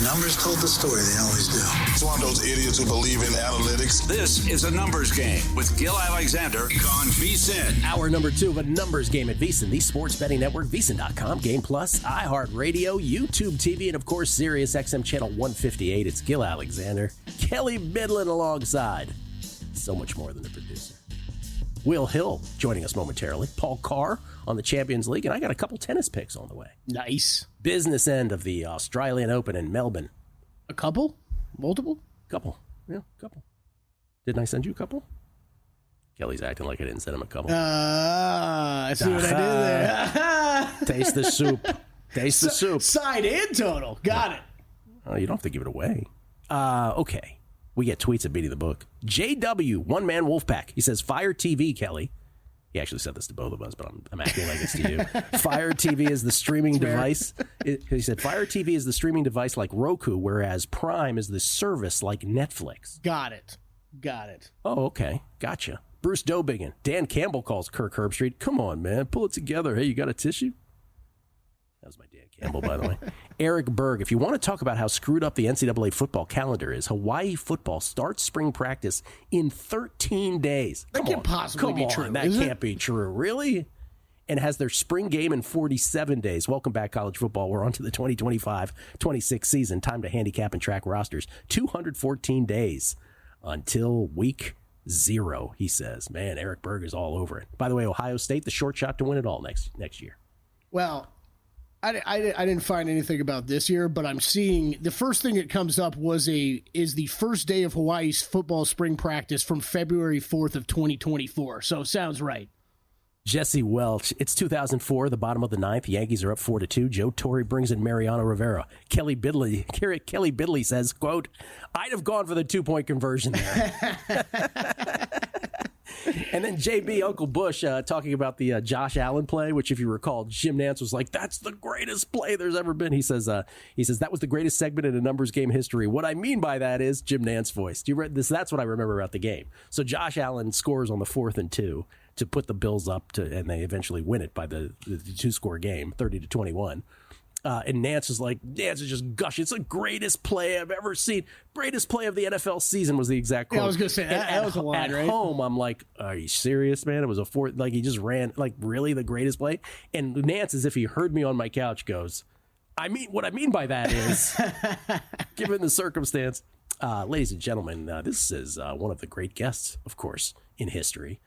The numbers told the story. They always do. It's one of those idiots who believe in analytics. This is a numbers game with Gill Alexander on VSiN. Hour number 2 of a numbers game at VSiN, the sports betting network, VSiN.com, Game Plus, iHeartRadio, YouTube TV, and of course, Sirius XM channel 158. It's Gill Alexander, Kelley Bydlon alongside. So much more than the producer. Will Hill joining us momentarily. Paul Carr on the Champions League, and I got a couple tennis picks on the way. Nice. Business end of the Australian Open in Melbourne. A couple? Multiple? Couple. Yeah, couple. Didn't I send you a couple? Kelly's acting like I didn't send him a couple. I see what I did there. Taste the soup. Taste the soup. Side and total. Got it. Oh, you don't have to give it away. Okay. We get tweets at Beating the Book. JW, One Man Wolfpack. He says, Fire TV, Kelley. He actually said this to both of us, but I'm acting like it's to you. Fire TV is the streaming device. He said, Fire TV is the streaming device like Roku, whereas Prime is the service like Netflix. Got it. Oh, okay. Gotcha. Bruce Dobigan. Dan Campbell calls Kirk Herbstreit. Come on, man. Pull it together. Hey, you got a tissue? That was my Dan Campbell, by the way. Eric Berg, if you want to talk about how screwed up the NCAA football calendar is, Hawaii football starts spring practice in 13 days. That can't possibly be true. That can't be true. Really? And has their spring game in 47 days. Welcome back, college football. We're on to the 2025-26 season. Time to handicap and track rosters. 214 days until week 0, he says. Man, Eric Berg is all over it. By the way, Ohio State, the short shot to win it all next year. Well, I didn't find anything about this year, but I'm seeing the first thing that comes up is the first day of Hawaii's football spring practice from February 4th of 2024. So sounds right. Jesse Welch, it's 2004, the bottom of the 9th. Yankees are up 4-2. Joe Torre brings in Mariano Rivera. Kelley Bydlon says, quote, I'd have gone for the 2-point conversion there. And then JB, Uncle Bush, talking about the Josh Allen play, which if you recall, Jim Nantz was like, that's the greatest play there's ever been. He says that was the greatest segment in a numbers game history. What I mean by that is Jim Nantz voice. Do you read this? That's what I remember about the game. So Josh Allen scores on the 4th and 2 to put the Bills up and they eventually win it by the 2-score game, 30-21. And Nantz is just gushing. It's the greatest play I've ever seen. Greatest play of the NFL season was the exact quote. Yeah, I was going to say, that was a line, right? At home, I'm like, are you serious, man? It was a 4th, like he just ran, like really the greatest play? And Nantz, as if he heard me on my couch, goes, what I mean by that is, given the circumstance, ladies and gentlemen, this is one of the great guests, of course, in history.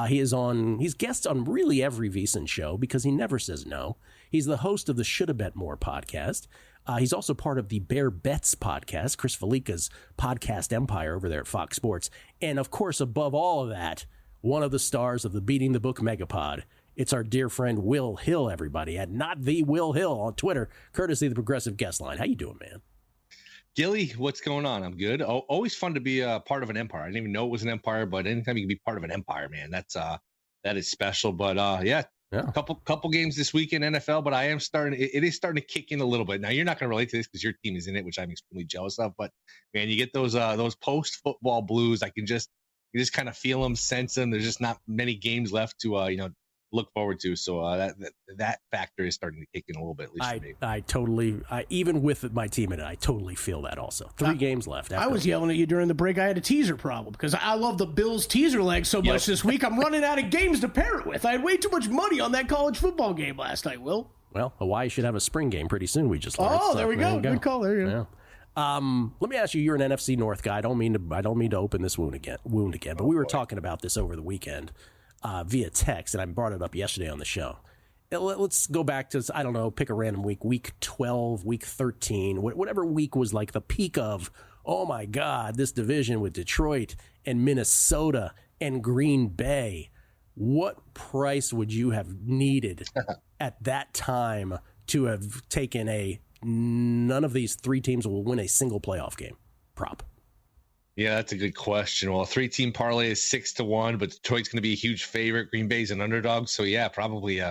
He's guest on really every VSiN show because he never says no. He's the host of the Shoulda Bet More podcast. He's also part of the Bear Bets podcast, Chris Felica's podcast empire over there at Fox Sports. And of course, above all of that, one of the stars of the Beating the Book megapod. It's our dear friend Will Hill, everybody, at Not The Will Hill on Twitter, courtesy of the Progressive Guest Line. How you doing, man? Gilly, what's going on? I'm good. Always fun to be a part of an empire. I didn't even know it was an empire, but anytime you can be part of an empire, man, that is special. But yeah. Couple games this week in NFL, but it is starting to kick in a little bit. Now you're not going to relate to this because your team is in it, which I'm extremely jealous of. But man, you get those post football blues. You just kind of feel them, sense them. There's just not many games left to look forward to. So that factor is starting to kick in a little bit, at least for me. I totally, even with my team in it, I totally feel that also. 3 games left. I was yelling at you during the break. I had a teaser problem because I love the Bills teaser leg so much this week. I'm running out of games to pair it with. I had way too much money on that college football game last night, Will. Well, Hawaii should have a spring game pretty soon. We just learned. There we go. Good call. There you go. Yeah. Let me ask you, you're an NFC North guy. I don't mean to open this wound again, but we were talking about this over the weekend. Via text, and I brought it up yesterday on the show. Let's go back to, I don't know, pick a random week 12, week 13, whatever week was like the peak of, oh my God, this division with Detroit and Minnesota and Green Bay. What price would you have needed at that time to have taken none of these 3 teams will win a single playoff game prop? Yeah, that's a good question. Well, a 3-team parlay is 6-1, but Detroit's going to be a huge favorite. Green Bay's an underdog, so yeah, probably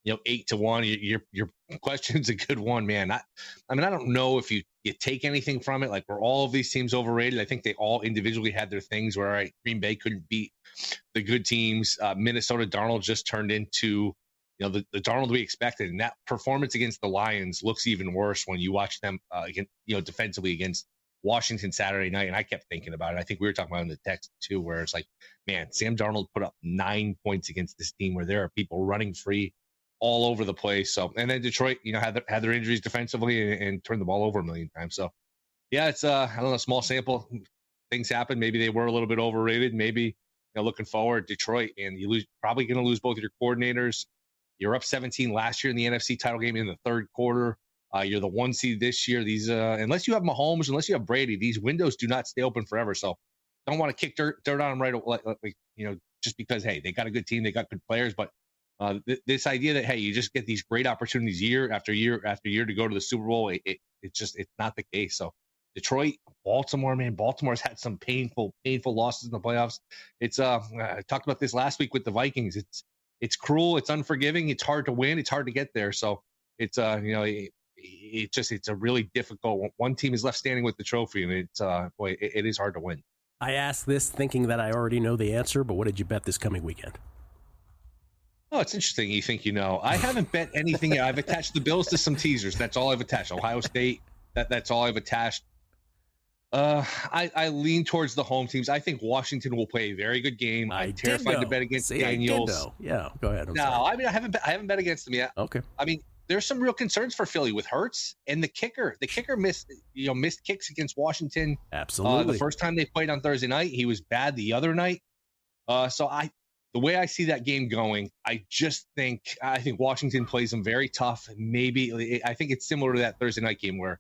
8-1. Your question's a good one, man. I don't know if you take anything from it. Like, were all of these teams overrated? I think they all individually had their things where, all right, Green Bay couldn't beat the good teams. Minnesota, Darnold just turned into the Darnold we expected. And that performance against the Lions looks even worse when you watch them, defensively against Washington Saturday night. And I kept thinking about it. I think we were talking about it in the text too, where it's like, man, Sam Darnold put up 9 points against this team where there are people running free all over the place. So, and then Detroit, had their injuries defensively and turned the ball over a million times. So, yeah, it's I don't know, small sample. Things happen. Maybe they were a little bit overrated. Maybe looking forward, Detroit, and probably going to lose both of your coordinators. You're up 17 last year in the NFC title game in the third quarter. You're the 1 seed this year. These unless you have Mahomes, unless you have Brady, these windows do not stay open forever. So, don't want to kick dirt on them right away, just because hey, they got a good team, they got good players, but. This idea that, hey, you just get these great opportunities year after year after year to go to the Super Bowl, it's not the case. So Detroit, Baltimore, man, Baltimore's had some painful losses in the playoffs. It's I talked about this last week with the Vikings. It's cruel, it's unforgiving, it's hard to win, it's hard to get there. So it's it's a really difficult. One team is left standing with the trophy, and it is hard to win. I asked this thinking that I already know the answer, but what did you bet this coming weekend? Oh, it's interesting. You think you know. I haven't bet anything yet. I've attached the Bills to some teasers. That's all I've attached. Ohio State, that's all I've attached. I lean towards the home teams. I think Washington will play a very good game. I'm terrified to bet against Daniels. Yeah, go ahead. I mean, I haven't bet against them yet. Okay. I mean, there's some real concerns for Philly with Hurts and the kicker. The kicker missed kicks against Washington. Absolutely. The first time they played on Thursday night, he was bad the other night. The way I see that game going, I think Washington plays them very tough. Maybe I think it's similar to that Thursday night game where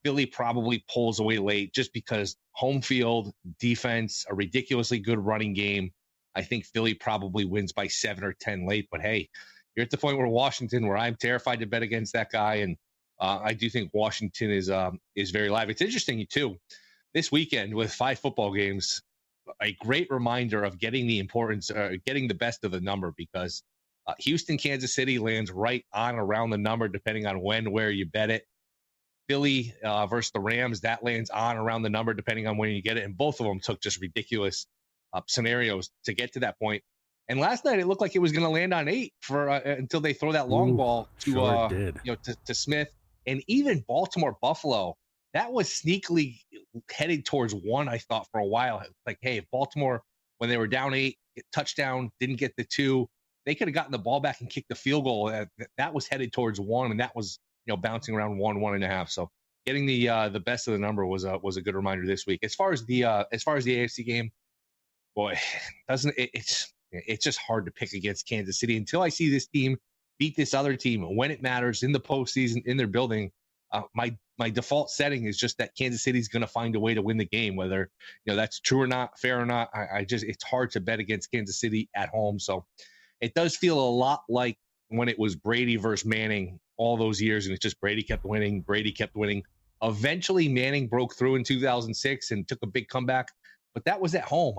Philly probably pulls away late just because home field, defense, a ridiculously good running game. I think Philly probably wins by 7 or 10 late. But hey, you're at the point where I'm terrified to bet against that guy, and I do think Washington is very live. It's interesting too. This weekend with 5 football games. A great reminder of getting the importance, getting the best of the number, because Houston, Kansas City lands right on around the number, depending on where you bet it. Philly versus the Rams, that lands on around the number, depending on when you get it. And both of them took just ridiculous scenarios to get to that point. And last night, it looked like it was going to land on 8 until they throw that long ball to Smith. And even Baltimore-Buffalo, that was sneakily headed towards 1, I thought, for a while. Like, hey, if Baltimore, when they were down 8, touchdown, didn't get the 2, they could have gotten the ball back and kicked the field goal. That was headed towards 1, and that was bouncing around 1.5. So getting the best of the number was a good reminder this week. As far as the AFC game, boy, it's just hard to pick against Kansas City until I see this team beat this other team when it matters in the postseason in their building. My default setting is just that Kansas City's going to find a way to win the game, whether that's true or not, fair or not. It's hard to bet against Kansas City at home. So it does feel a lot like when it was Brady versus Manning all those years, and it's just Brady kept winning. Eventually, Manning broke through in 2006 and took a big comeback, but that was at home.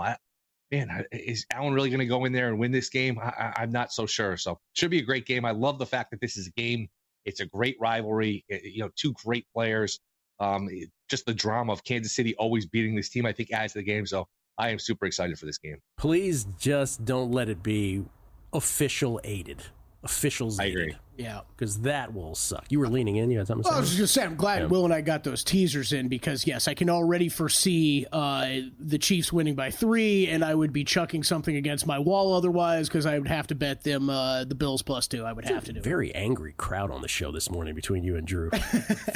Is Allen really going to go in there and win this game? I'm not so sure. So should be a great game. I love the fact that this is a game. It's a great rivalry, 2 great players. Just the drama of Kansas City always beating this team, I think, adds to the game. So I am super excited for this game. Please just don't let it be officials aided. I agree. Yeah. Because that will suck. You were leaning in. You had something to say? I was just going to say, I'm glad Will and I got those teasers in because, yes, I can already foresee the Chiefs winning by 3, and I would be chucking something against my wall otherwise because I would have to bet them the Bills +2. I would have to do it. Very angry crowd on the show this morning between you and Drew.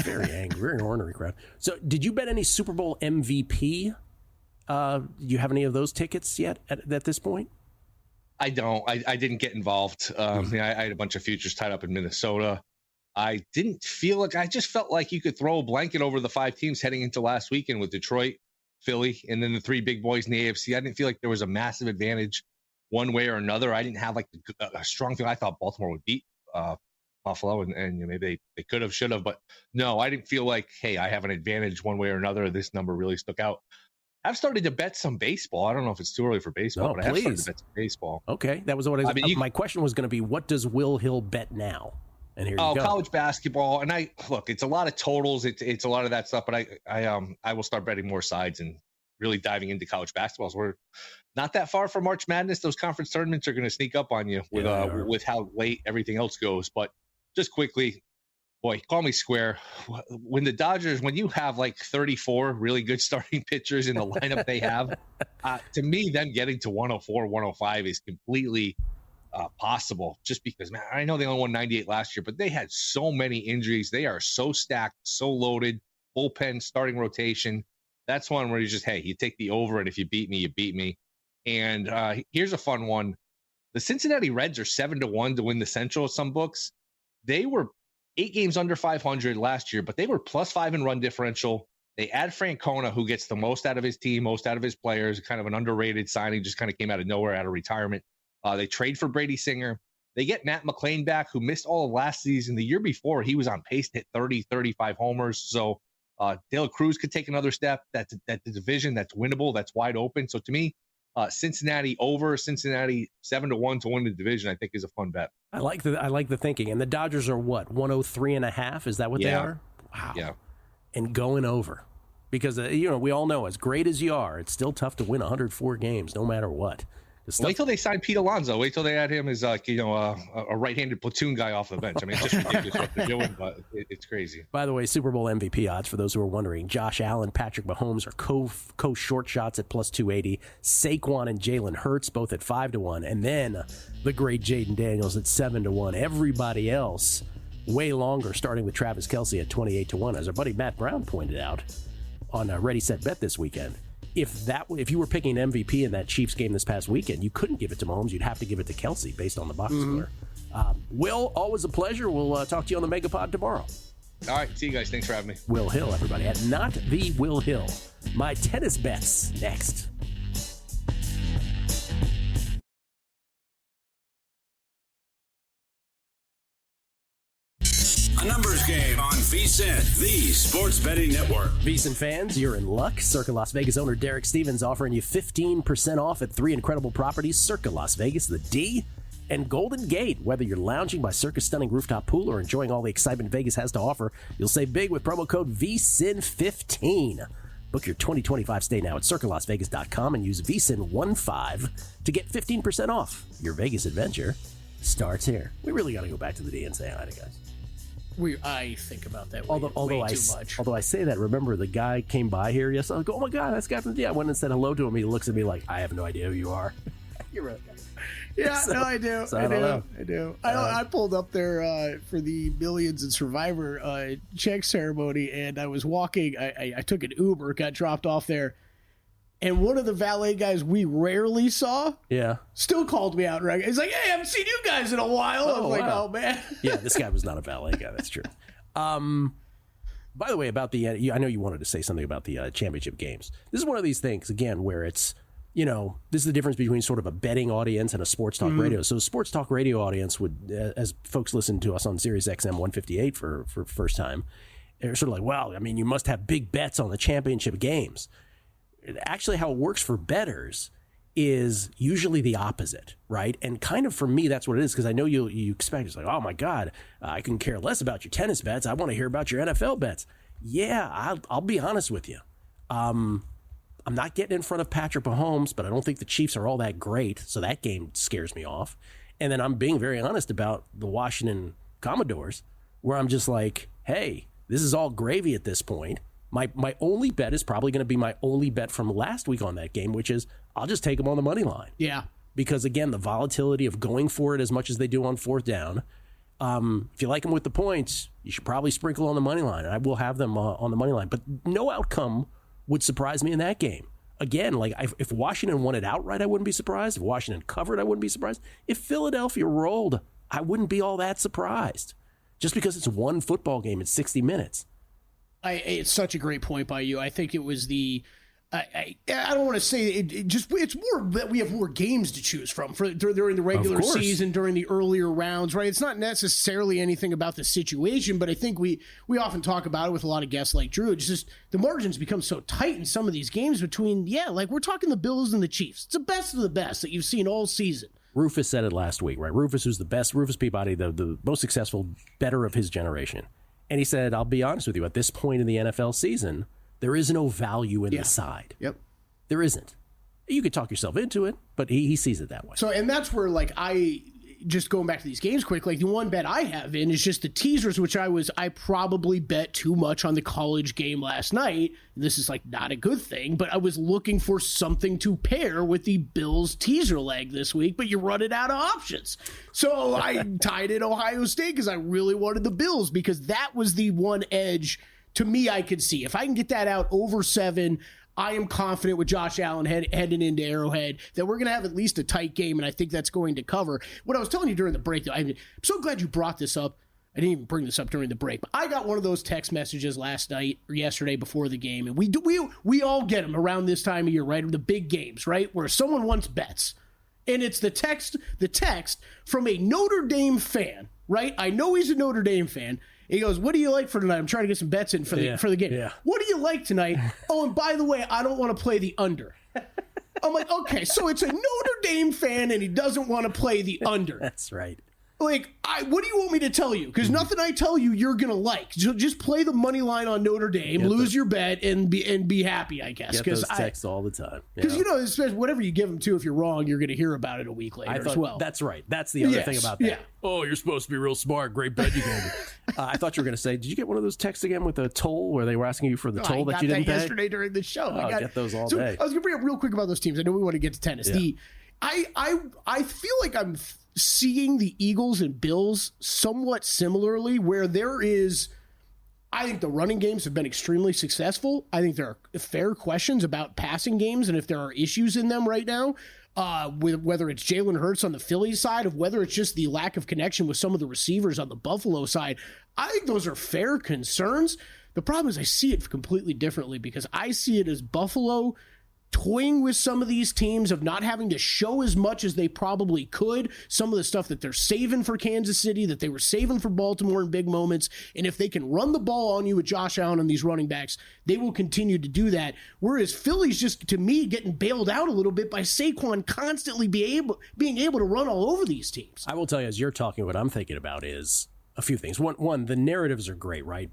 Very angry. Very ornery crowd. So did you bet any Super Bowl MVP? Do you have any of those tickets yet at this point? I don't. I didn't get involved. I had a bunch of futures tied up in Minnesota. I didn't feel like I just felt like you could throw a blanket over the 5 teams heading into last weekend with Detroit, Philly, and then the 3 big boys in the AFC. I didn't feel like there was a massive advantage one way or another. I didn't have like a strong feeling. I thought Baltimore would beat Buffalo, and maybe they could have, should have, but no, I didn't feel like, hey, I have an advantage one way or another. This number really stuck out. I've started to bet some baseball. I don't know if it's too early for baseball, but I have started to bet some baseball. Okay, that was what my question was going to be. What does Will Hill bet now? And here you go. College basketball, and look, it's a lot of totals. It's a lot of that stuff, but I will start betting more sides and really diving into college basketball. So we're not that far from March Madness. Those conference tournaments are going to sneak up on you with how late everything else goes. But just quickly, boy, call me square. When the Dodgers, when you have like 34 really good starting pitchers in the lineup they have, to me, them getting to 104, 105 is completely possible, just because, man, I know they only won 98 last year, but they had so many injuries. They are so stacked, so loaded, bullpen, starting rotation. That's one where you just, hey, you take the over, and if you beat me, you beat me. And here's a fun one. The Cincinnati Reds are 7-1 to win the Central at some books. They were 8 games under 500 last year, but they were +5 in run differential. They add Francona, who gets the most out of his team, most out of his players, kind of an underrated signing, just kind of came out of nowhere out of retirement. They trade for Brady Singer. They get Matt McClain back, who missed all of last season. The year before, he was on pace to hit 30, 35 homers. So Dela Cruz could take another step. That's the division that's winnable, that's wide open. So to me, Cincinnati 7-1 to win the division, I think is a fun bet. I like the thinking. And the Dodgers are what, 103.5? Is that what they are? Wow. Yeah. And going over, because we all know, as great as you are, it's still tough to win 104 games, no matter what. Wait till they sign Pete Alonso. Wait till they add him as a right-handed platoon guy off the bench. I mean, it's just ridiculous what they're doing, but it's crazy. By the way, Super Bowl MVP odds, for those who are wondering, Josh Allen, Patrick Mahomes are co-short shots at +280. Saquon and Jalen Hurts both at 5-1, and then the great Jaden Daniels at 7-1. Everybody else way longer, starting with Travis Kelce at 28-1, as our buddy Matt Brown pointed out on Ready Set Bet this weekend. If you were picking an MVP in that Chiefs game this past weekend, you couldn't give it to Mahomes. You'd have to give it to Kelce based on the box score. Will, always a pleasure. We'll talk to you on the Megapod tomorrow. All right. See you guys. Thanks for having me. Will Hill, everybody, at Not the Will Hill. My tennis bets next. A numbers game on VSiN, the sports betting network. VSiN fans, you're in luck. Circa Las Vegas owner Derek Stevens offering you 15% off at 3 incredible properties: Circa Las Vegas, the D, and Golden Gate. Whether you're lounging by Circa's stunning rooftop pool or enjoying all the excitement Vegas has to offer, you'll save big with promo code VSiN15. Book your 2025 stay now at circalasvegas.com and use VSiN15 to get 15% off. Your Vegas adventure starts here. We really got to go back to the D and say hi to guys. I think about that Although way too much. Although I say that, remember the guy came by here yesterday. I go, oh my God, that's the guy from the D. I went and said hello to him. He looks at me like, I have no idea who you are. You're right. Yeah, so, no, I do. So I do. I pulled up there for the Millions and Survivor check ceremony, and I was walking. I took an Uber, got dropped off there, and one of the valet guys we rarely saw, still called me out. Right? He's like, "Hey, I haven't seen you guys in a while." I was like, "Oh man." Yeah, this guy was not a valet guy. That's true. By the way, about the, I know you wanted to say something about the championship games. This is one of these things again where it's, this is the difference between sort of a betting audience and a sports talk radio. So a sports talk radio audience would, as folks listen to us on Sirius XM 158 for first time, they're sort of like, well, I mean, you must have big bets on the championship games. Actually, how it works for bettors is usually the opposite, right? And kind of for me, that's what it is, because I know you expect, it's like, oh my God, I can care less about your tennis bets. I want to hear about your NFL bets. Yeah, I'll be honest with you. I'm not getting in front of Patrick Mahomes, but I don't think the Chiefs are all that great, so that game scares me off. And then I'm being very honest about the Washington Commodores, where I'm just like, hey, this is all gravy at this point. My only bet is probably going to be my only bet from last week on that game, which is I'll just take them on the money line. Yeah. Because, again, the volatility of going for it as much as they do on fourth down, if you like them with the points, you should probably sprinkle on the money line. And I will have them on the money line. But no outcome would surprise me in that game. Again, like if Washington won it outright, I wouldn't be surprised. If Washington covered, I wouldn't be surprised. If Philadelphia rolled, I wouldn't be all that surprised. Just because it's one football game in 60 minutes. It's such a great point by you. I think it was the I don't want to say it's more that we have more games to choose from during the regular season, during the earlier rounds, right? It's not necessarily anything about the situation, but I think we often talk about it with a lot of guests like Drew. It's just the margins become so tight in some of these games between, like we're talking the Bills and the Chiefs. It's the best of the best that you've seen all season. Rufus said it last week, right? Rufus, who's the best, Rufus Peabody, the most successful bettor of his generation. And he said, I'll be honest with you, at this point in the NFL season, there is no value in the side. Yep. There isn't. You could talk yourself into it, but he sees it that way. So, and that's where, like, just going back to these games quick, like the one bet I have in is just the teasers, which I probably bet too much on the college game last night. This is like not a good thing, but I was looking for something to pair with the Bills teaser leg this week, but you're running out of options. So I tied in Ohio State because I really wanted the Bills, because that was the one edge to me I could see. If I can get that out over 7, I am confident with Josh Allen heading into Arrowhead that we're going to have at least a tight game, and I think that's going to cover. What I was telling you during the break, though, I'm so glad you brought this up. I didn't even bring this up during the break, but I got one of those text messages last night or yesterday before the game, and we all get them around this time of year, right? The big games, right? Where someone wants bets, and it's the text from a Notre Dame fan, right? I know he's a Notre Dame fan. He goes, "What do you like for tonight? I'm trying to get some bets in for the game. Yeah. What do you like tonight? Oh, and by the way, I don't want to play the under." I'm like, okay, so it's a Notre Dame fan and he doesn't want to play the under. That's right. Like, what do you want me to tell you? Because nothing I tell you, you're going to like. Just play the money line on Notre Dame, lose your bet, and be happy, I guess. Get those texts all the time. Because, especially whatever you give them to, if you're wrong, you're going to hear about it a week later as well. That's right. That's the other thing about that. Yeah. Oh, you're supposed to be real smart. Great bet you gave me. I thought you were going to say, did you get one of those texts again with a toll where they were asking you for the toll that you didn't pay? Yesterday during the show. I get those all day. I was going to bring up real quick about those teams. I know we want to get to tennis. Yeah. I feel like I'm seeing the Eagles and Bills somewhat similarly, where I think the running games have been extremely successful. I think there are fair questions about passing games and if there are issues in them right now, with whether it's Jalen Hurts on the Phillies side, of whether it's just the lack of connection with some of the receivers on the Buffalo side. I think those are fair concerns. The problem is I see it completely differently, because I see it as Buffalo toying with some of these teams, of not having to show as much as they probably could, some of the stuff that they're saving for Kansas City, that they were saving for Baltimore in big moments. And if they can run the ball on you with Josh Allen and these running backs, they will continue to do that. Whereas Philly's just, to me, getting bailed out a little bit by Saquon constantly being able to run all over these teams. I will tell you, as you're talking, what I'm thinking about is a few things. One, the narratives are great, right?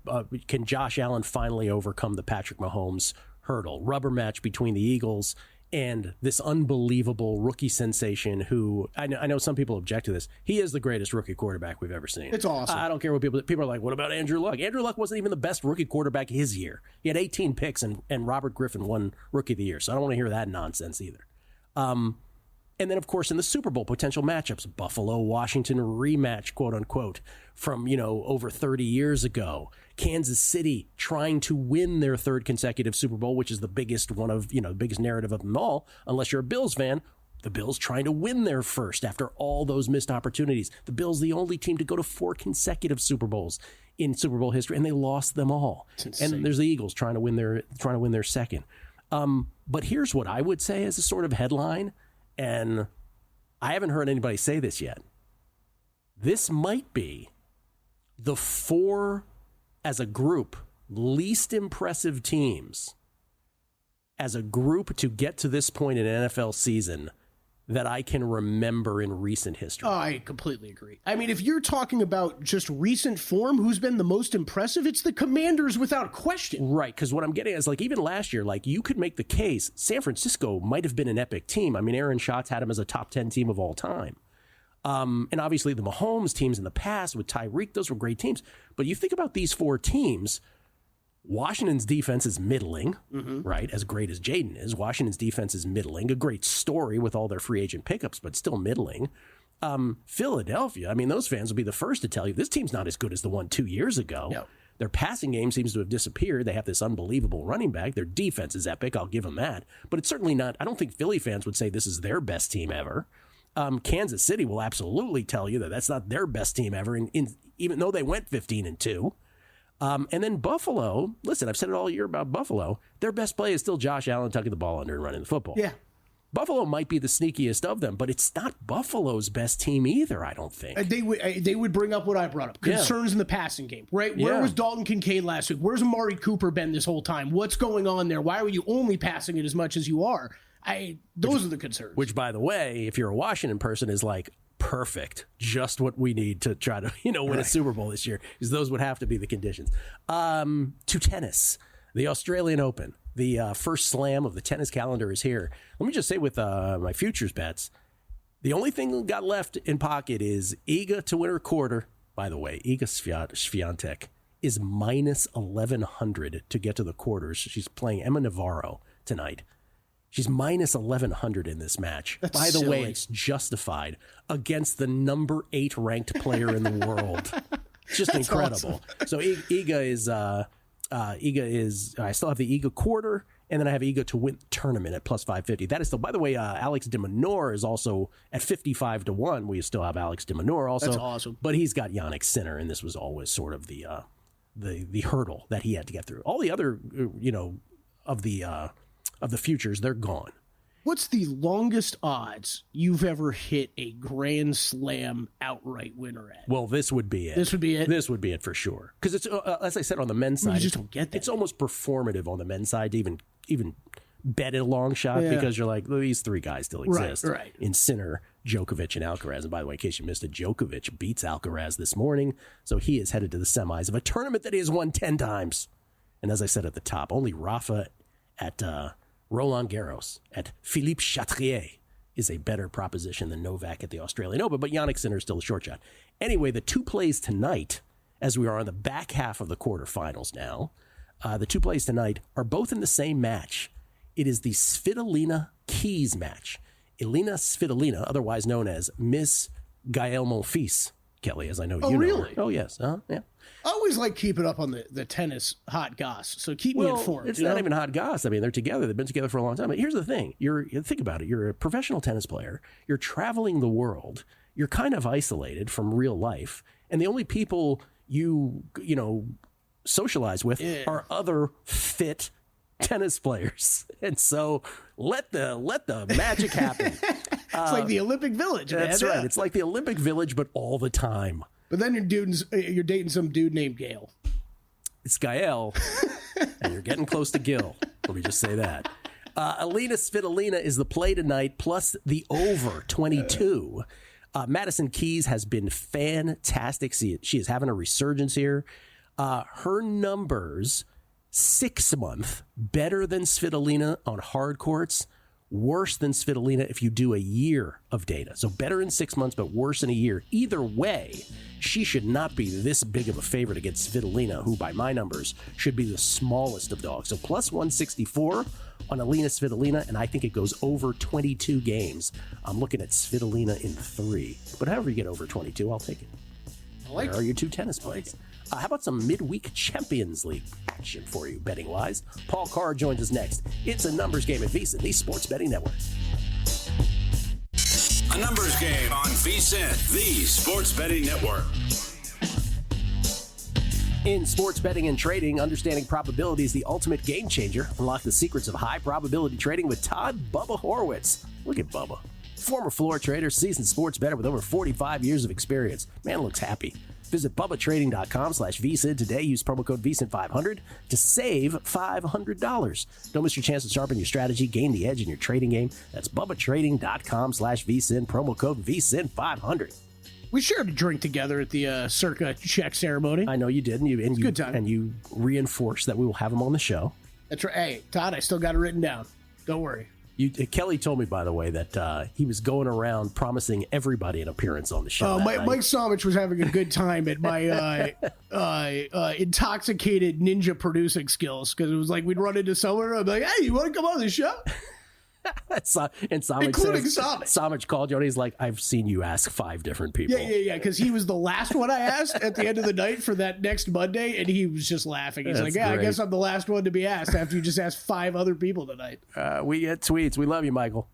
Can Josh Allen finally overcome the Patrick Mahomes hurdle? Rubber match between the Eagles and this unbelievable rookie sensation who, I know some people object to this. He is the greatest rookie quarterback we've ever seen. It's awesome. I don't care what people are like, what about Andrew Luck? Andrew Luck wasn't even the best rookie quarterback his year. He had 18 picks and Robert Griffin won Rookie of the Year. So I don't want to hear that nonsense either. And then, of course, in the Super Bowl potential matchups, Buffalo-Washington rematch, quote unquote, from, over 30 years ago. Kansas City trying to win their third consecutive Super Bowl, which is the biggest one of, the biggest narrative of them all, unless you're a Bills fan. The Bills trying to win their first after all those missed opportunities. The Bills, the only team to go to 4 consecutive Super Bowls in Super Bowl history, and they lost them all. And there's the Eagles trying to win their second. But here's what I would say as a sort of headline, and I haven't heard anybody say this yet. This might be the 4, as a group, least impressive teams as a group to get to this point in an NFL season that I can remember in recent history. Oh, I completely agree. I mean, if you're talking about just recent form, who's been the most impressive, it's the Commanders without question. Right, because what I'm getting at is, like, even last year, like, you could make the case San Francisco might have been an epic team. I mean, Aaron Schatz had him as a top 10 team of all time. And obviously the Mahomes teams in the past with Tyreek, those were great teams. But you think about these 4 teams, Washington's defense is middling, right? As great as Jaden is, Washington's defense is middling. A great story with all their free agent pickups, but still middling. Philadelphia, I mean, those fans will be the first to tell you this team's not as good as the one 2 years ago. No. Their passing game seems to have disappeared. They have this unbelievable running back. Their defense is epic. I'll give them that. But it's certainly not, I don't think Philly fans would say this is their best team ever. Kansas City will absolutely tell you that that's not their best team ever, even though they went 15-2. And then Buffalo, listen, I've said it all year about Buffalo. Their best play is still Josh Allen tucking the ball under and running the football. Yeah. Buffalo might be the sneakiest of them, but it's not Buffalo's best team either, I don't think. They would bring up what I brought up. Concerns in the passing game, right? Where was Dalton Kincaid last week? Where's Amari Cooper been this whole time? What's going on there? Why are you only passing it as much as you are? Those are the concerns. Which, by the way, if you're a Washington person, is like perfect. Just what we need to try to, win a Super Bowl this year, because those would have to be the conditions. To tennis. The Australian Open, the first slam of the tennis calendar is here. Let me just say with my futures bets, the only thing that got left in pocket is Iga to win her quarter. By the way, Iga Swiatek is minus 1,100 to get to the quarters. She's playing Emma Navarro tonight. She's minus 1,100 in this match. That's By the silly. way, it's justified against the number 8 ranked player in the world. Just incredible. Awesome. So Iga is, I still have the Iga quarter, and then I have Iga to win the tournament at plus 550. That is still, by the way, Alex de Minaur is also at 55 to 1. We still have Alex de Minaur also. That's awesome. But he's got Yannick Sinner, and this was always sort of the hurdle that he had to get through. All the other, of the futures, they're gone. What's the longest odds you've ever hit a Grand Slam outright winner at? Well, this would be it. This would be it? This would be it for sure. Because it's, as I said, on the men's side, You just don't get that. It's almost performative on the men's side to even bet it a long shot because you're like, well, these 3 guys still exist. Right. In Sinner, Djokovic, and Alcaraz. And by the way, in case you missed it, Djokovic beats Alcaraz this morning. So he is headed to the semis of a tournament that he has won 10 times. And as I said at the top, only Rafa at Roland Garros, at Philippe Chatrier, is a better proposition than Novak at the Australian Open, but Yannick Sinner is still a short shot. Anyway, the 2 plays tonight, as we are on the back half of the quarterfinals now, the 2 plays tonight are both in the same match. It is the Svitolina-Keys match. Elina Svitolina, otherwise known as Miss Gaël Monfils, Kelley, as I know you know. Oh, really? Oh, yes. Yeah. I always like keeping up on the tennis hot goss, so keep me informed. It's not even hot goss. I mean, they're together. They've been together for a long time. But here's the thing. Think about it. You're a professional tennis player. You're traveling the world. You're kind of isolated from real life. And the only people you socialize with are other fit tennis players. And so let the magic happen. It's like the Olympic Village, man. That's right. It's like the Olympic Village, but all the time. But then you're dating some dude named Gail. It's Gael, and you're getting close to Gill. Let me just say that. Elina Svitolina is the play tonight, plus the over 22. Madison Keys has been fantastic. She is having a resurgence here. Her numbers, 6 month, better than Svitolina on hard courts, worse than Svitolina if you do a year of data. So better in 6 months, but worse in a year. Either way, she should not be this big of a favorite against Svitolina, who by my numbers should be the smallest of dogs. So plus 164 on Elina Svitolina, and I think it goes over 22 games. I'm looking at Svitolina in 3. But however you get over 22, I'll take it. There are your 2 tennis plays. How about some midweek Champions League action for you, betting-wise? Paul Carr joins us next. It's a numbers game at VSiN, the Sports Betting Network. A numbers game on VSiN, the Sports Betting Network. In sports betting and trading, understanding probability is the ultimate game changer. Unlock the secrets of high probability trading with Todd Bubba Horwitz. Look at Bubba. Former floor trader, seasoned sports bettor with over 45 years of experience. Man looks happy. Visit BubbaTrading.com/VSiN today. Use promo code VSiN500 to save $500. Don't miss your chance to sharpen your strategy, gain the edge in your trading game. That's BubbaTrading.com/VSiN, promo code VSiN500. We shared a drink together at the Circa check ceremony. I know you did, and good time. And you reinforced that we will have him on the show. That's right. Hey, Todd, I still got it written down. Don't worry. Kelley told me, by the way, that he was going around promising everybody an appearance on the show. Mike Somich was having a good time at my intoxicated ninja producing skills, because it was like we'd run into somewhere. I'm like, hey, you want to come on the show? And Somich Including says, Somich. Somich called you and he's like, I've seen you ask 5 different people. Yeah, because he was the last one I asked at the end of the night for that next Monday, and he was just laughing. He's like, yeah, great. I guess I'm the last one to be asked after you just asked 5 other people tonight. We get tweets. We love you, Michael.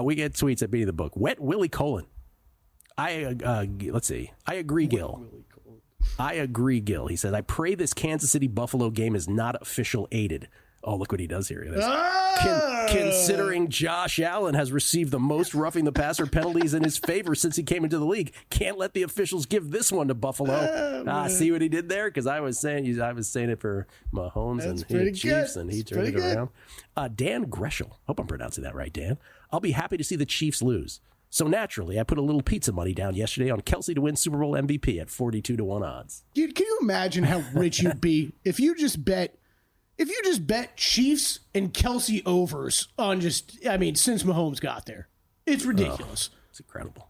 We get tweets at Beating the Book. Wet Willie Colon. Let's see. I agree, Gill. I agree, Gill. He said, I pray this Kansas City Buffalo game is not official aided. Oh, look what he does here. Considering Josh Allen has received the most roughing the passer penalties in his favor since he came into the league, can't let the officials give this one to Buffalo. See what he did there? Because I was saying it for Mahomes and the Chiefs, and he turned it around. Dan Greshel. Hope I'm pronouncing that right, Dan. I'll be happy to see the Chiefs lose. So naturally, I put a little pizza money down yesterday on Kelsey to win Super Bowl MVP at 42 to 1 odds. Dude, can you imagine how rich you'd be if you just bet If you just bet Chiefs and Kelley overs on since Mahomes got there, it's ridiculous. It's incredible.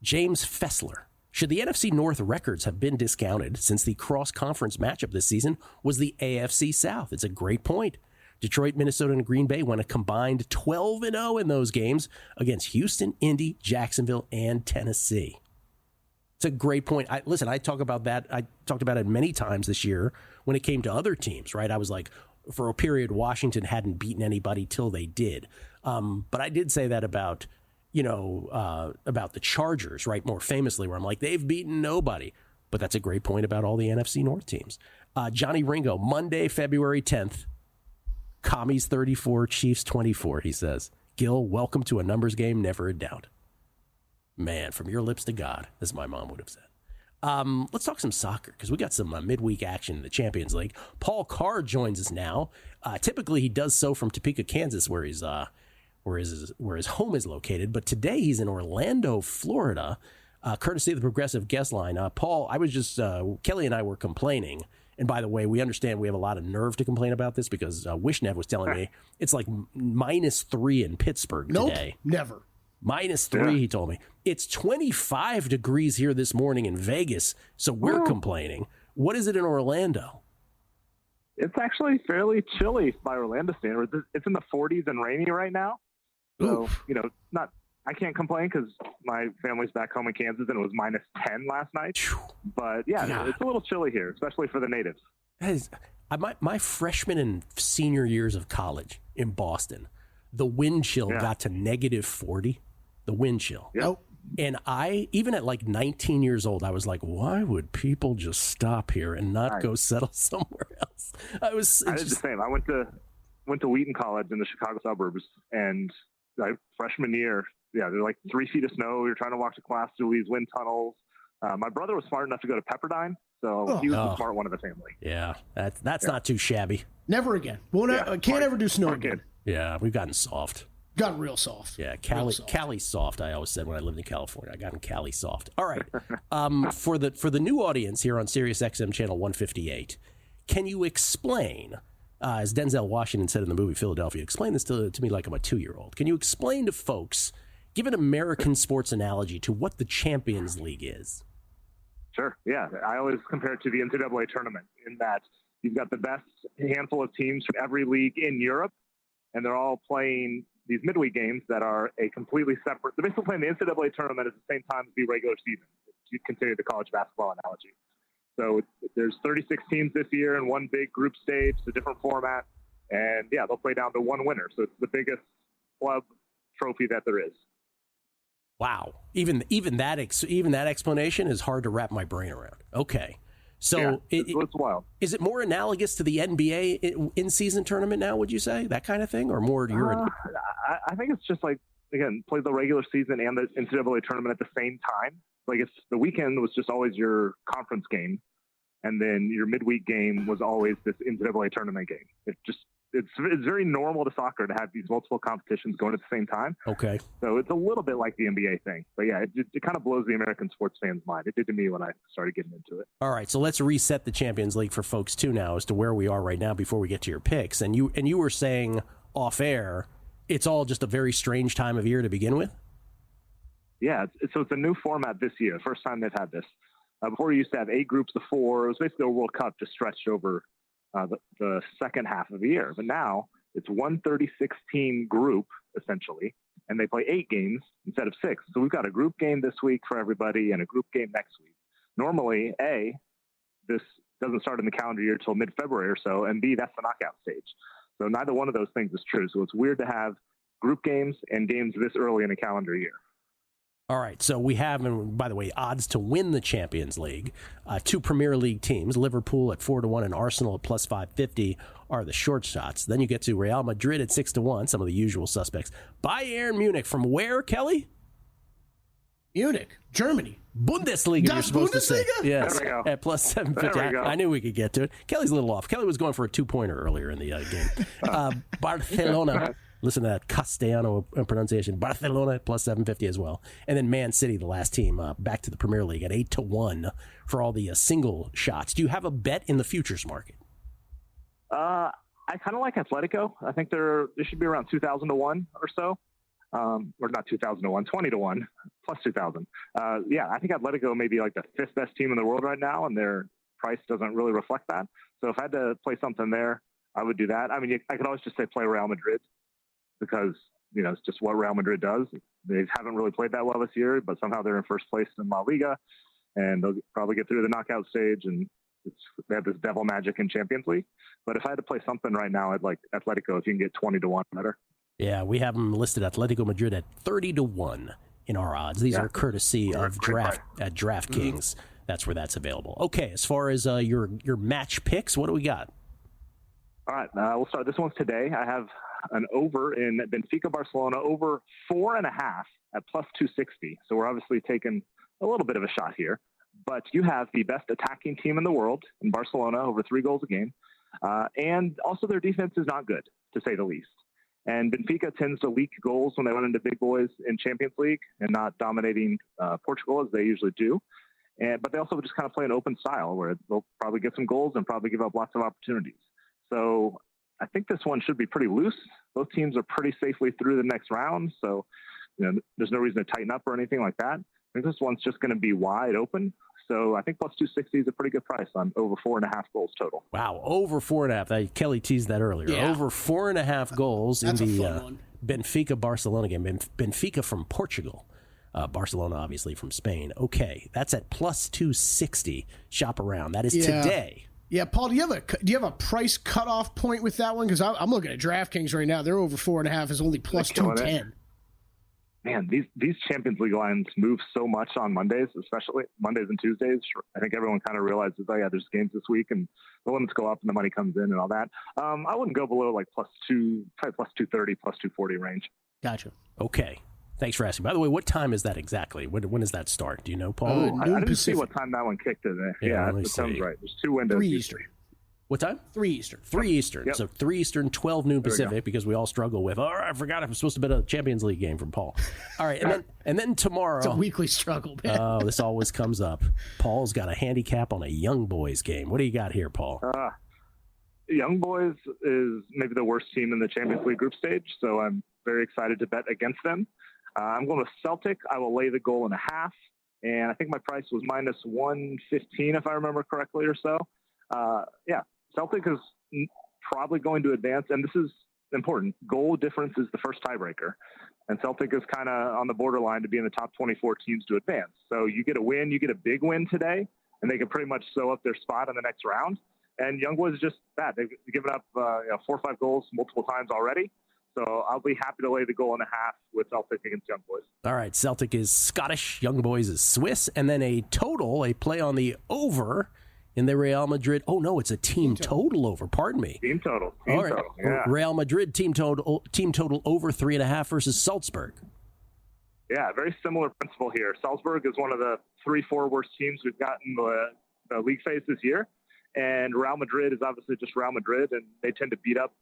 James Fessler. Should the NFC North records have been discounted since the cross-conference matchup this season was the AFC South? It's a great point. Detroit, Minnesota, and Green Bay went a combined 12-0 in those games against Houston, Indy, Jacksonville, and Tennessee. It's a great point. I talk about that. I talked about it many times this year when it came to other teams, right? I was like, for a period, Washington hadn't beaten anybody till they did. But I did say that about the Chargers, right? More famously, where I'm like, they've beaten nobody. But that's a great point about all the NFC North teams. Johnny Ringo, Monday, February 10th. Commies 34, Chiefs 24, he says. Gill, welcome to a numbers game, never a doubt. Man, from your lips to God, as my mom would have said. Let's talk some soccer, because we got some midweek action in the Champions League. Paul Carr joins us now. Typically, he does so from Topeka, Kansas, where his home is located. But today, he's in Orlando, Florida, courtesy of the Progressive Guest Line. Paul, I was just Kelley and I were complaining. And by the way, we understand we have a lot of nerve to complain about this because Wishnev was telling me it's like -3 in Pittsburgh today. Never. -3, he told me. It's 25 degrees here this morning in Vegas, so we're complaining. What is it in Orlando? It's actually fairly chilly by Orlando standards. It's in the 40s and rainy right now. So, I can't complain because my family's back home in Kansas and it was -10 last night. But it's a little chilly here, especially for the natives. My freshman and senior years of college in Boston, the wind chill got to -40. The wind chill. Yep. And even at like 19 years old, I was like, why would people just stop here and not go settle somewhere else? I did the same. I went to Wheaton College in the Chicago suburbs, and freshman year, there's like 3 feet of snow. We were trying to walk to class through these wind tunnels. My brother was smart enough to go to Pepperdine, so he was the smart one of the family. Yeah, that's not too shabby. Never again. Can't ever do snow again. Yeah, we've gotten soft. Gotten real soft. Yeah, Cali soft. I always said when I lived in California, I got in Cali soft. All right, for the new audience here on Sirius XM channel 158, can you explain? As Denzel Washington said in the movie Philadelphia, explain this to me like I'm a 2-year-old. Can you explain to folks, give an American sports analogy to what the Champions League is? Sure. Yeah, I always compare it to the NCAA tournament in that you've got the best handful of teams from every league in Europe, and they're all playing these midweek games that are a completely separate. They're basically playing the NCAA tournament at the same time as the regular season, if you continue the college basketball analogy. So there's 36 teams this year in one big group stage, a different format, and they'll play down to one winner. So it's the biggest club trophy that there is. Wow, even that explanation is hard to wrap my brain around. Okay, so it's wild. Is it more analogous to the NBA in-season tournament now? Would you say that kind of thing, or more? I think it's just like, again, play the regular season and the NCAA tournament at the same time. Like it's the weekend was just always your conference game, and then your midweek game was always this NCAA tournament game. It's very normal to soccer to have these multiple competitions going at the same time. Okay. So it's a little bit like the NBA thing. But it kind of blows the American sports fans' mind. It did to me when I started getting into it. All right, so let's reset the Champions League for folks too now as to where we are right now before we get to your picks. And you were saying off air, it's all just a very strange time of year to begin with? Yeah, so it's a new format this year. First time they've had this. Before you used to have 8 groups of 4. It was basically a World Cup just stretched over the second half of the year. But now it's one 36-team group, essentially, and they play 8 games instead of 6. So we've got a group game this week for everybody and a group game next week. Normally, A, this doesn't start in the calendar year till mid-February or so, and B, that's the knockout stage. So neither one of those things is true. So it's weird to have group games and games this early in a calendar year. All right, so we have, and by the way, odds to win the Champions League. 2 Premier League teams, Liverpool at 4-1 and Arsenal at +550 are the short shots. Then you get to Real Madrid at 6-1, some of the usual suspects. Bayern Munich from where, Kelley? Munich, Germany. Bundesliga, you're supposed to say. Yes, there we go. At +750. I knew we could get to it. Kelley's a little off. Kelley was going for a 2-pointer earlier in the game. Barcelona. Listen to that Castellano pronunciation. Barcelona at +750 as well. And then Man City, the last team, back to the Premier League at 8-1 for all the single shots. Do you have a bet in the futures market? I I kind of like Atletico. I think they should be around 2,000 to 1 or so. Or not 2,000 to 1, 20 to 1, plus 2,000. Yeah, I think Atletico may be like the 5th best team in the world right now, and their price doesn't really reflect that. So if I had to play something there, I would do that. I mean, I could always just say play Real Madrid because, it's just what Real Madrid does. They haven't really played that well this year, but somehow they're in first place in La Liga, and they'll probably get through the knockout stage, and they have this devil magic in Champions League. But if I had to play something right now, I'd like Atletico if you can get 20 to 1 better. Yeah, we have them listed Atletico Madrid at 30 to 1 in our odds. These are courtesy of DraftKings. Mm-hmm. That's where that's available. Okay, as far as your match picks, what do we got? All right, we'll start. This one's today. I have an over in Benfica Barcelona, over 4.5 at plus 260. So we're obviously taking a little bit of a shot here. But you have the best attacking team in the world in Barcelona, over 3 goals a game. And also their defense is not good, to say the least. And Benfica tends to leak goals when they run into big boys in Champions League and not dominating Portugal as they usually do. But they also just kind of play an open style where they'll probably get some goals and probably give up lots of opportunities. So I think this one should be pretty loose. Both teams are pretty safely through the next round. So, there's no reason to tighten up or anything like that. I think this one's just going to be wide open. So I think plus 260 is a pretty good price on over 4.5 goals total. Wow, over 4.5. Kelley teased that earlier. Yeah. Over 4.5 goals in the Benfica-Barcelona game. Benfica from Portugal. Barcelona, obviously, from Spain. Okay, that's at plus 260. Shop around. That is today. Yeah, Paul, do you have a price cutoff point with that one? Because I'm looking at DraftKings right now. They're over 4.5 is only plus 210. Man, these Champions League lines move so much on Mondays, especially Mondays and Tuesdays. I think everyone kind of realizes, there's games this week, and the limits go up and the money comes in and all that. I wouldn't go below like plus 230, plus 240 range. Gotcha. Okay. Thanks for asking. By the way, what time is that exactly? When does that start? Do you know, Paul? I didn't see what time that one kicked today. Yeah, that sounds right. There's 2 windows. 3 Eastern. What time? 3 Eastern. 3 Eastern. Yep. So 3 Eastern, 12 noon Pacific, because we all struggle with, I forgot I'm supposed to bet a Champions League game from Paul. All right, and then tomorrow. It's a weekly struggle, man. Oh, this always comes up. Paul's got a handicap on a Young Boys game. What do you got here, Paul? Young Boys is maybe the worst team in the Champions League group stage, so I'm very excited to bet against them. I'm going with Celtic. I will lay the 1.5 goals, and I think my price was minus 115, if I remember correctly or so. Celtic is probably going to advance, and this is important. Goal difference is the first tiebreaker, and Celtic is kind of on the borderline to be in the top 24 teams to advance. So you get a win, you get a big win today, and they can pretty much sew up their spot in the next round. And Young Boys is just that. They've given up 4 or 5 goals multiple times already. So I'll be happy to lay the 1.5 goals with Celtic against Young Boys. All right, Celtic is Scottish, Young Boys is Swiss, and then a play on the over in the Real Madrid. Oh, no, it's a team total over. Pardon me. Team total. Yeah. Real Madrid team total over 3.5 versus Salzburg. Yeah, very similar principle here. Salzburg is one of the 3-4 worst teams we've gotten the league phase this year. And Real Madrid is obviously just Real Madrid, and they tend to beat up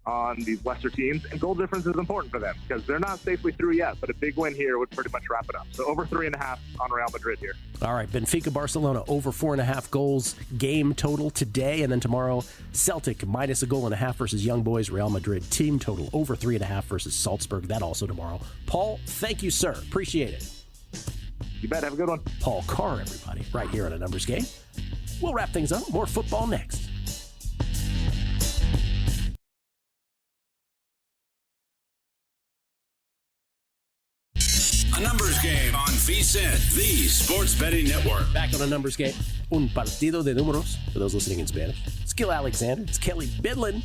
on these lesser teams, and goal difference is important for them because they're not safely through yet, but a big win here would pretty much wrap it up. So over 3.5 on Real Madrid here. All right, Benfica Barcelona over 4.5 goals game total today, and then tomorrow Celtic minus 1.5 goals versus Young Boys. Real Madrid team total over 3.5 versus Salzburg. That also tomorrow. Paul, thank you, sir. Appreciate it. You bet. Have a good one. Paul Carr, everybody, right here on A Numbers Game. We'll wrap things up. More football next. A Numbers Game on VSiN, the Sports Betting Network. Back on A Numbers Game. Un partido de números, for those listening in Spanish. It's Gill Alexander. It's Kelley Bydlon.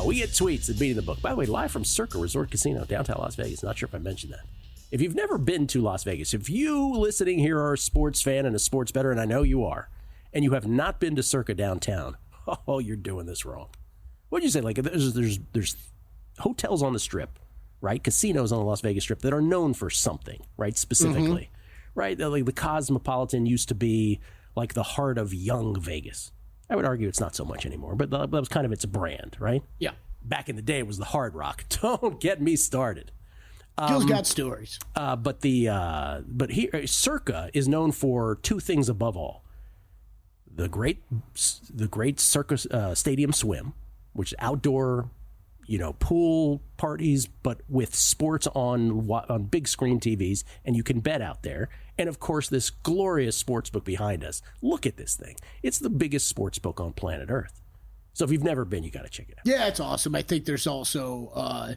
We get tweets at Beating the Book. By the way, live from Circa Resort Casino, downtown Las Vegas. Not sure if I mentioned that. If you've never been to Las Vegas, if you listening here are a sports fan and a sports bettor, and I know you are, and you have not been to Circa downtown, oh, you're doing this wrong. What'd you say? Like, there's hotels on the Strip, right? Casinos on the Las Vegas Strip that are known for something, right? Specifically, right? Like the Cosmopolitan used to be like the heart of young Vegas. I would argue it's not so much anymore, but that was kind of its brand, right? Yeah. Back in the day, it was the Hard Rock. Don't get me started. Gill's got stories. But here, Circa is known for two things above all: the great Circa Stadium Swim, which is outdoor, pool parties, but with sports on big screen TVs, and you can bet out there. And of course, this glorious sports book behind us. Look at this thing. It's the biggest sports book on planet Earth. So if you've never been, you got to check it out. Yeah, it's awesome. I think there's also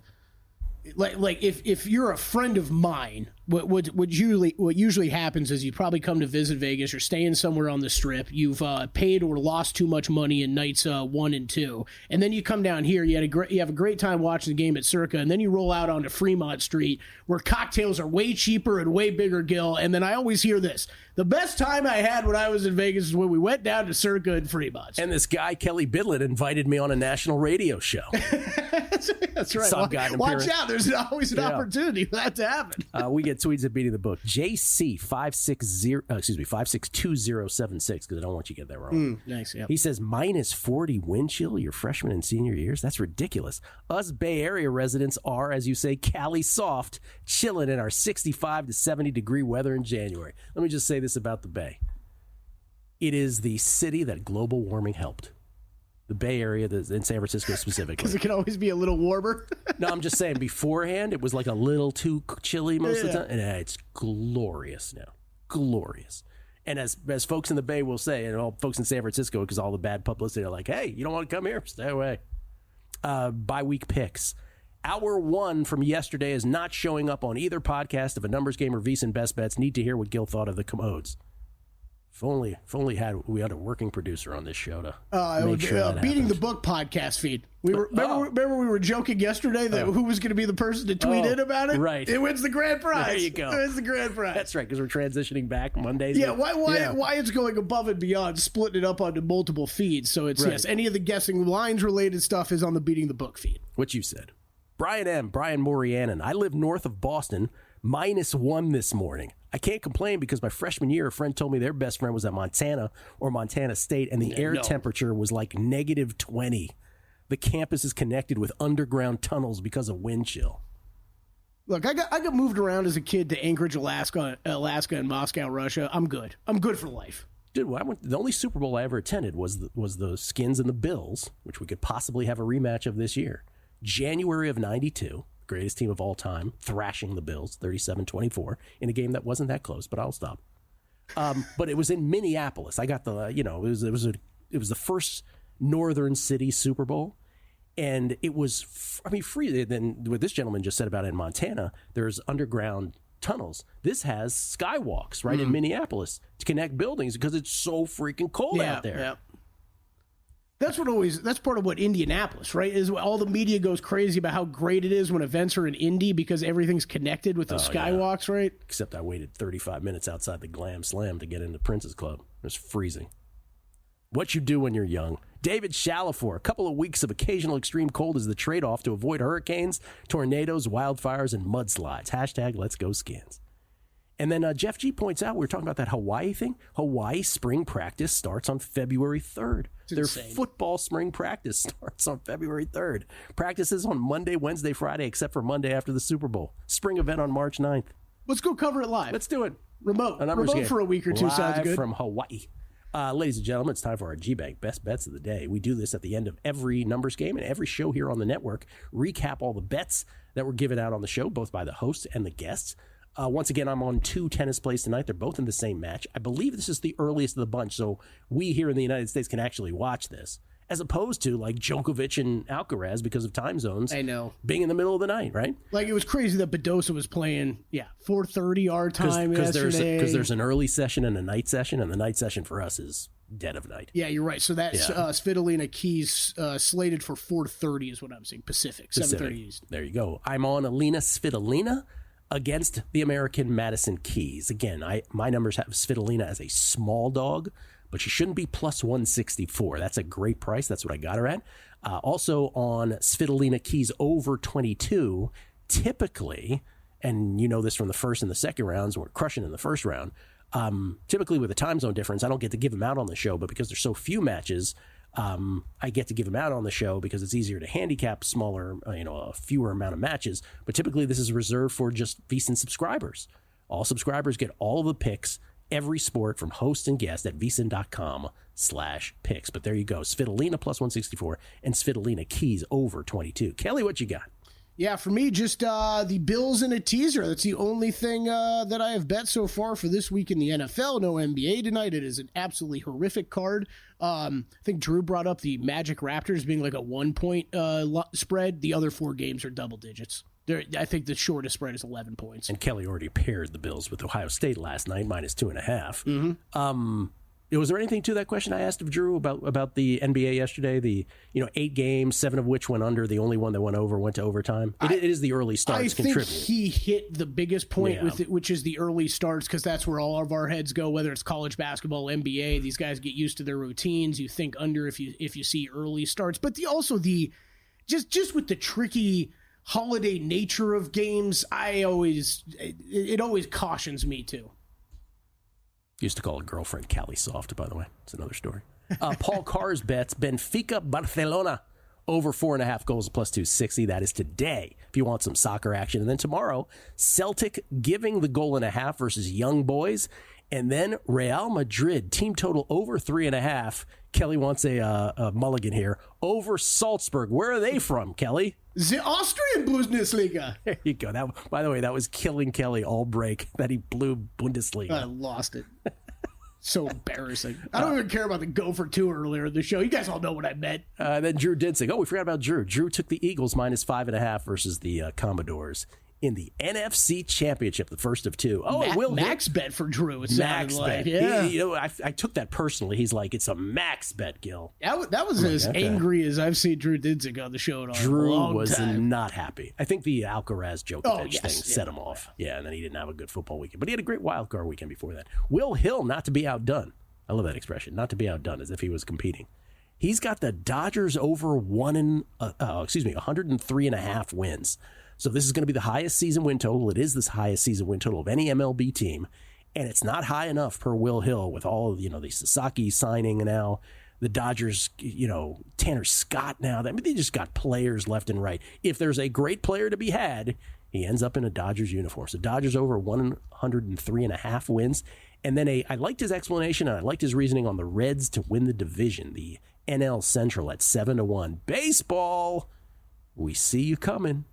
like if you're a friend of mine, what usually happens is you probably come to visit Vegas. You're staying somewhere on the Strip. You've paid or lost too much money in nights 1 and 2, and then you come down here. You have a great time watching the game at Circa, and then you roll out onto Fremont Street, where cocktails are way cheaper and way bigger, Gill. And then I always hear this: the best time I had when I was in Vegas is when we went down to Circa and Fremont. And this guy Kelley Bydlon invited me on a national radio show. That's right. Watch out! There's always an opportunity for that to happen. We get tweets at Beating the Book. JC 5622076, because I don't want you to get that wrong. Nice. Yep. He says -40 wind chill your freshman and senior years. That's ridiculous. Us Bay Area residents are, as you say, Cali soft, chilling in our 65 to 70 degree weather in January. Let me just say this about the Bay. It is the city that global warming helped. The Bay Area, in San Francisco specifically. Because it can always be a little warmer. No, I'm just saying, beforehand, it was like a little too chilly most of the time. And it's glorious now. Glorious. And as folks in the Bay will say, and all folks in San Francisco, because all the bad publicity are like, hey, you don't want to come here? Stay away. Bi-week picks. Hour 1 from yesterday is not showing up on either podcast of A Numbers Game or VSiN Best Bets. Need to hear what Gill thought of the commodes. If only we had a working producer on this show to make sure that Beating happened. the Book podcast feed. Remember we were joking yesterday that who was going to be the person to tweet in about it? Right. It wins the grand prize. There you go. It wins the grand prize. That's right, because we're transitioning back Mondays. Yeah, why it's going above and beyond, splitting it up onto multiple feeds. So it's, yes, any of the guessing lines related stuff is on the Beating the Book feed. What you said. Brian Morianen. I live north of Boston. -1 this morning. I can't complain because my freshman year, a friend told me their best friend was at Montana or Montana State, and the air temperature was like -20. The campus is connected with underground tunnels because of wind chill. Look, I got moved around as a kid to Anchorage, Alaska, and Moscow, Russia. I'm good. I'm good for life. Dude, the only Super Bowl I ever attended was the Skins and the Bills, which we could possibly have a rematch of this year. January of 92. Greatest team of all time, thrashing the Bills 37-24 in a game that wasn't that close, but I'll stop. But it was in Minneapolis. I got the, it was the first northern city Super Bowl, and it was free. Then what this gentleman just said about it in Montana, there's underground tunnels. This has skywalks right in Minneapolis to connect buildings because it's so freaking cold out there. Yeah. That's part of what Indianapolis, right? Is all the media goes crazy about how great it is when events are in Indy because everything's connected with the skywalks, right? Except I waited 35 minutes outside the Glam Slam to get into Prince's Club. It was freezing. What you do when you're young. David Shalafor, a couple of weeks of occasional extreme cold is the trade-off to avoid hurricanes, tornadoes, wildfires, and mudslides. # Let's Go Skins. And then Jeff G points out, we were talking about that Hawaii thing. Hawaii spring practice starts on February 3rd. Their football spring practice starts on February 3rd. Practices on Monday, Wednesday, Friday, except for Monday after the Super Bowl. Spring event on March 9th. Let's go cover it live. Let's do it. Remote for a week or two sounds good. From Hawaii. Ladies and gentlemen, it's time for our G-Bank Best Bets of the Day. We do this at the end of every numbers game and every show here on the network. Recap all the bets that were given out on the show, both by the hosts and the guests. Once again, I'm on 2 tennis plays tonight. They're both in the same match. I believe this is the earliest of the bunch, so we here in the United States can actually watch this, as opposed to like Djokovic and Alcaraz because of time zones. I know. Being in the middle of the night, right? Like, it was crazy that Badosa was playing, 4:30 our time yesterday. Because there's an early session and a night session, and the night session for us is dead of night. Yeah, you're right. So that's Svitolina Keys slated for 4:30 is what I'm saying. Pacific. 7:30 East. There you go. I'm on Alina Svitolina against the American Madison Keys. Again, my numbers have Svitolina as a small dog, but she shouldn't be plus 164. That's a great price. That's what I got her at. Also on Svitolina Keys over 22, typically, and you know this from the first and the second rounds, we're crushing in the first round. Typically with the time zone difference, I don't get to give them out on the show, but because there's so few matches, I get to give them out on the show because it's easier to handicap smaller, a fewer amount of matches. But typically this is reserved for just VSiN subscribers. All subscribers get all of the picks every sport from host and guest at VSiN.com/picks. But there you go. Svitolina plus 164 and Svitolina Keys over 22. Kelley, what you got? Yeah, for me, just the Bills and a teaser. That's the only thing that I have bet so far for this week in the NFL. No NBA tonight. It is an absolutely horrific card. I think Drew brought up the Magic Raptors being like a 1-point spread. The other 4 games are double digits. I think the shortest spread is 11 points. And Kelley already paired the Bills with Ohio State last night, minus 2.5. Was there anything to that question I asked of Drew about the NBA yesterday? The 8 games, 7 of which went under. The only one that went over went to overtime. It is the early starts contribute. I think he hit the biggest point with it, which is the early starts, because that's where all of our heads go. Whether it's college basketball, NBA, these guys get used to their routines. You think under if you see early starts, but just with the tricky holiday nature of games, it always cautions me too. Used to call a girlfriend Cali Soft, by the way. It's another story. Paul Carr's bets, Benfica Barcelona over 4.5 goals plus 260. That is today if you want some soccer action. And then tomorrow, Celtic giving the 1.5 versus Young Boys. And then Real Madrid, team total over 3.5. Kelley wants a mulligan here. Over Salzburg. Where are they from, Kelley? The Austrian Bundesliga. There you go. By the way, that was killing Kelley all break that he blew Bundesliga. I lost it. So embarrassing. I don't even care about the go for 2 earlier in the show. You guys all know what I meant. Then Drew did say, we forgot about Drew. Drew took the Eagles minus 5.5 versus the Commodores in the NFC Championship, the first of 2. Max bet for Drew. It sounded like. Yeah. I took that personally. He's like, it's a max bet, Gill. That was as angry as I've seen Drew Dinzig on the show in a long was time. Not happy. I think the Alcaraz Djokovic thing set him off. Yeah, and then he didn't have a good football weekend. But he had a great wild card weekend before that. Will Hill, not to be outdone. I love that expression. Not to be outdone, as if he was competing. He's got the Dodgers over 103.5 wins. So this is going to be the highest season win total. It is the highest season win total of any MLB team. And it's not high enough per Will Hill with all, the Sasaki signing now. The Dodgers, Tanner Scott now. They just got players left and right. If there's a great player to be had, he ends up in a Dodgers uniform. So Dodgers over 103.5 wins. And then I liked his explanation, and I liked his reasoning on the Reds to win the division, the NL Central at 7-1. Baseball, we see you coming.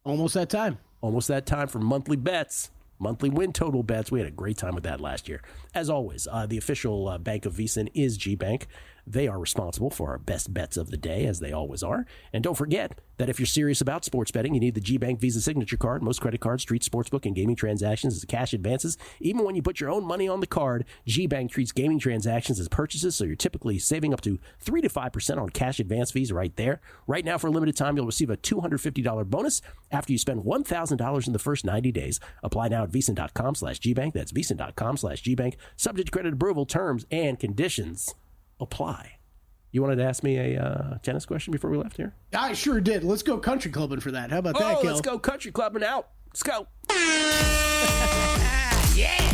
Almost that time for monthly bets, monthly win total bets. We had a great time with that last year. As always, the official bank of VSiN is GBank. They are responsible for our best bets of the day, as they always are. And don't forget that if you're serious about sports betting, you need the GBank Visa Signature Card. Most credit cards, street sportsbook, and gaming transactions as cash advances. Even when you put your own money on the card, GBank treats gaming transactions as purchases, so you're typically saving up to 3 to 5% on cash advance fees right there. Right now, for a limited time, you'll receive a $250 bonus after you spend $1,000 in the first 90 days. Apply now at VSiN.com/GBank. That's VSiN.com/GBank. Subject to credit approval, terms and conditions apply. You wanted to ask me a tennis question before we left here? I sure did. Let's go country clubbing for that. How about that, Gil? Let's go country clubbing out. Let's go. Yeah.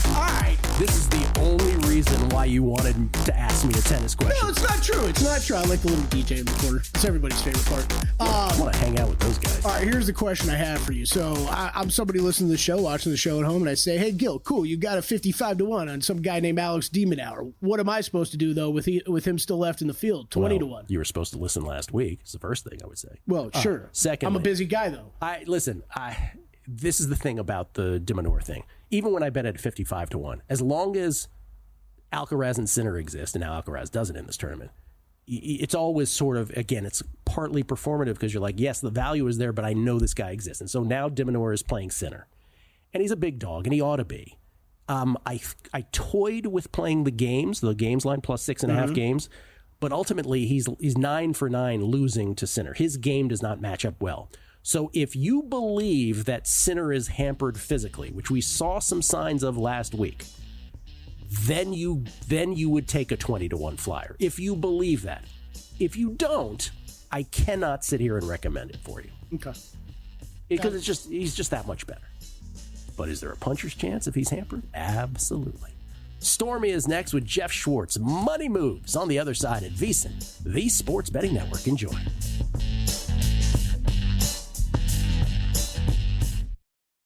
All right. This is the only reason why you wanted to ask me a tennis question. No, it's not true. It's not true. I like the little DJ in the corner. It's everybody's favorite part. I want to hang out with those guys. All right, here's the question I have for you. So I'm somebody listening to the show, watching the show at home, and I say, hey, Gil, cool, you got a 55-1 on some guy named Alex Demonauer. What am I supposed to do, though, with him still left in the field? 20-1. You were supposed to listen last week. It's the first thing I would say. Well, sure. Secondly, I'm a busy guy, though. This is the thing about the Demonauer thing. Even when I bet at 55-1, as long as Alcaraz and Sinner exist, and now Alcaraz doesn't in this tournament, it's always sort of, again, it's partly performative because you're like, yes, the value is there, but I know this guy exists. And so now Demonauer is playing Sinner. And he's a big dog, and he ought to be. I toyed with playing the games line plus 6.5 games, but ultimately he's 9 for 9 losing to Sinner. His game does not match up well. So if you believe that Sinner is hampered physically, which we saw some signs of last week, then you would take a 20-1 flyer. If you believe that. If you don't, I cannot sit here and recommend it for you. Okay. Because he's just that much better. But is there a puncher's chance if he's hampered? Absolutely. Stormy is next with Jeff Schwartz. Money moves on the other side at VSiN, the Sports Betting Network. Enjoy.